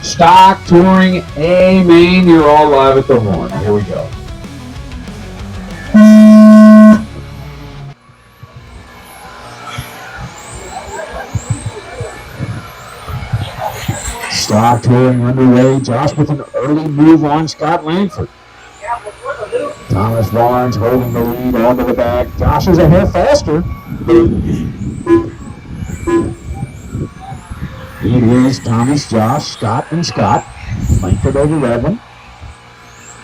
Stock Touring A Main, you're all live at the horn. Here we go. Stock Touring underway. Josh with an early move on Scott Langford. Thomas Barnes holding the lead onto the back. Josh is a hair faster. It is Thomas, Josh, Scott, and Scott. Langford over Redland.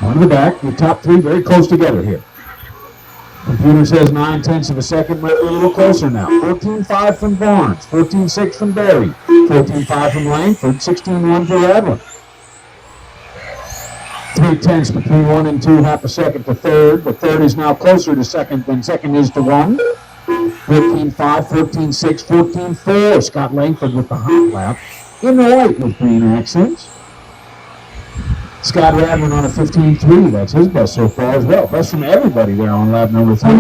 On the back, the top three very close together here. Computer says 9/10 of a second, might be a little closer now. 14.5 from Barnes, 14.6 from Barry, 14.5 from Langford, 16.1 for Redland. 3/10 between 1 and 2, half a second to third. The third is now closer to second than second is to 1. 14.5, 14.6, 14.4. Scott Langford with the hot lap in the white with green accents. Scott Radman on a 15.3. That's his best so far as well. Best from everybody there on lap number 3.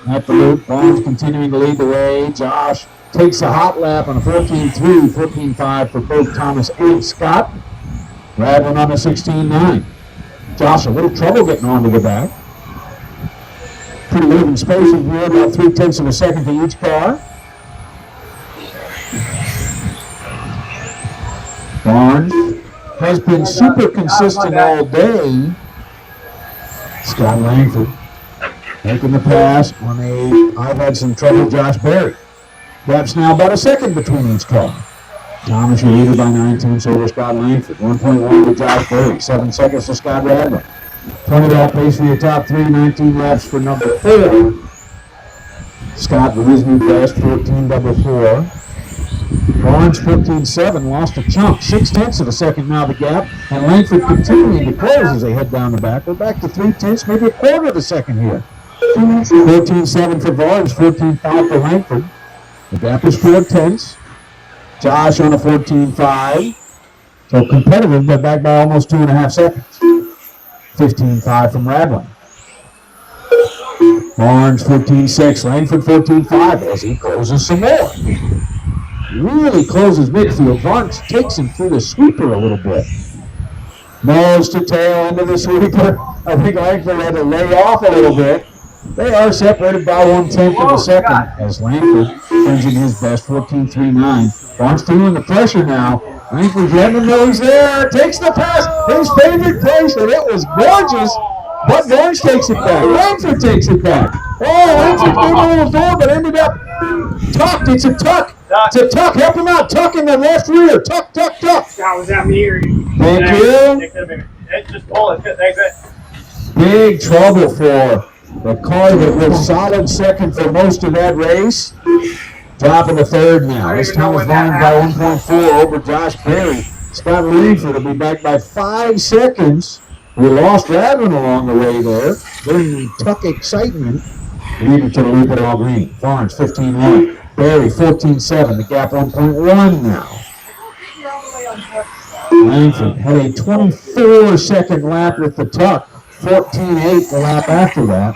At the loop, Barnes continuing to lead the way. Josh takes a hot lap on a 14.3, 14.5 for both Thomas and Scott. Radman on a 16.9. Josh a little trouble getting onto the back. Pretty even space in here, about 3/10 of a second to each car. Barnes has been super consistent all day. Scott Langford making the pass on I've had some trouble, Josh Berry. Gap's now about a second between each car. Thomas, your leader by 9/10 over Scott Langford. 1.1 to Josh Berry. 7 seconds to Scott Radman. 20 lap pace for your top three, 19 laps for number 4. Scott with his new best, 14.4. Barnes 14.7, lost a chunk. 6/10 of a second now the gap. And Langford continuing to close as they head down the back. We're back to 3/10, maybe a quarter of a second here. 14.7 for Barnes, 14.5 for Langford. The gap is 4/10. Josh on a 14.5. So competitive, but back by almost 2.5 seconds. 15.5 from Radlin. Barnes 14.6, Langford 14.5 as he closes some more. Really closes midfield. Barnes takes him through the sweeper a little bit. Nose to tail into the sweeper. I think Langford had to lay off a little bit. They are separated by 1/10 of a second as Langford brings in his best, 14.39. Barnes feeling the pressure now. Langford's letting him know he's there, takes the pass, his favorite place, and it was gorgeous, but Barnes takes it back. Langford takes it back. Oh, Langford came a little door, but ended up tucked. It's a tuck. It's a tuck. Help him out. Tuck in the left rear. Tuck, tuck, tuck. Scott was out here. Thank you. Just pull it. Big trouble for the car that was solid second for most of that race. Dropping the third now. This time is volume by 1.4 over Josh Berry. Scott Langford will be back by 5 seconds. We lost Radlin along the way there during the tuck excitement. Leading to the loop at all green. Barnes 15.1. Berry 14.7. The gap 1.1 now. Langford had a 24-second lap with the tuck. 14.8 the lap after that.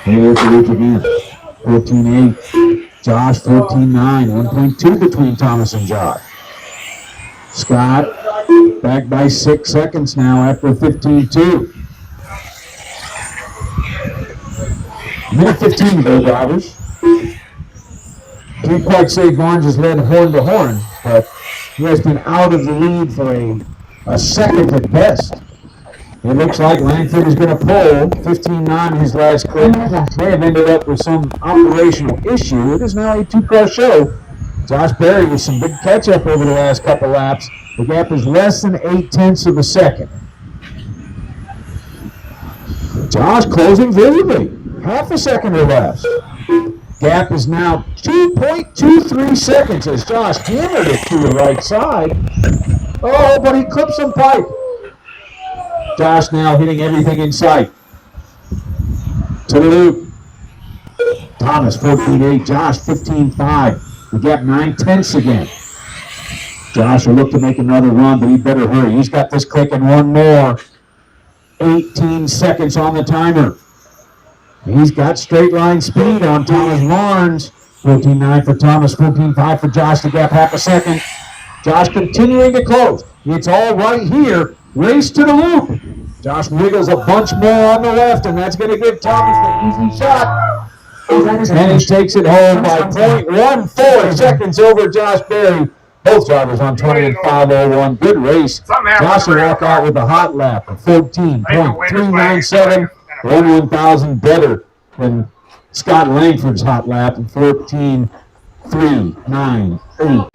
Here at the loop again. 14.8. Josh 14.9, 1.2 between Thomas and Josh. Scott back by 6 seconds now after 15.2. Minute 15 to go, drivers. Can't quite say Barnes has led horn to horn, but he has been out of the lead for a second at best. It looks like Langford is going to pull 15.9 his last clip. May have ended up with some operational issue. It is now a 2-car show. Josh Berry with some big catch-up over the last couple laps. The gap is less than 8/10 of a second. Josh closing visibly. Half a second or less. Gap is now 2.23 seconds as Josh hammered it to the right side. Oh, but he clipped some pipe. Josh now hitting everything in sight. To the loop. Thomas 14.8, Josh 15.5. The gap 9/10 again. Josh will look to make another run, but he better hurry. He's got this clicking one more. 18 seconds on the timer. He's got straight line speed on Thomas Barnes. 14.9 for Thomas, 14.5 for Josh. The gap half a second. Josh continuing to close. It's all right here. Race to the loop. Josh wiggles a bunch more on the left, and that's going to give Thomas the easy shot. And he takes it home by 0.14 seconds over Josh Berry. Both drivers on 20 and 5:01. Good race. Josh will walk out with a hot lap of 14.397. Over 1,000 better than Scott Langford's hot lap of 14.398.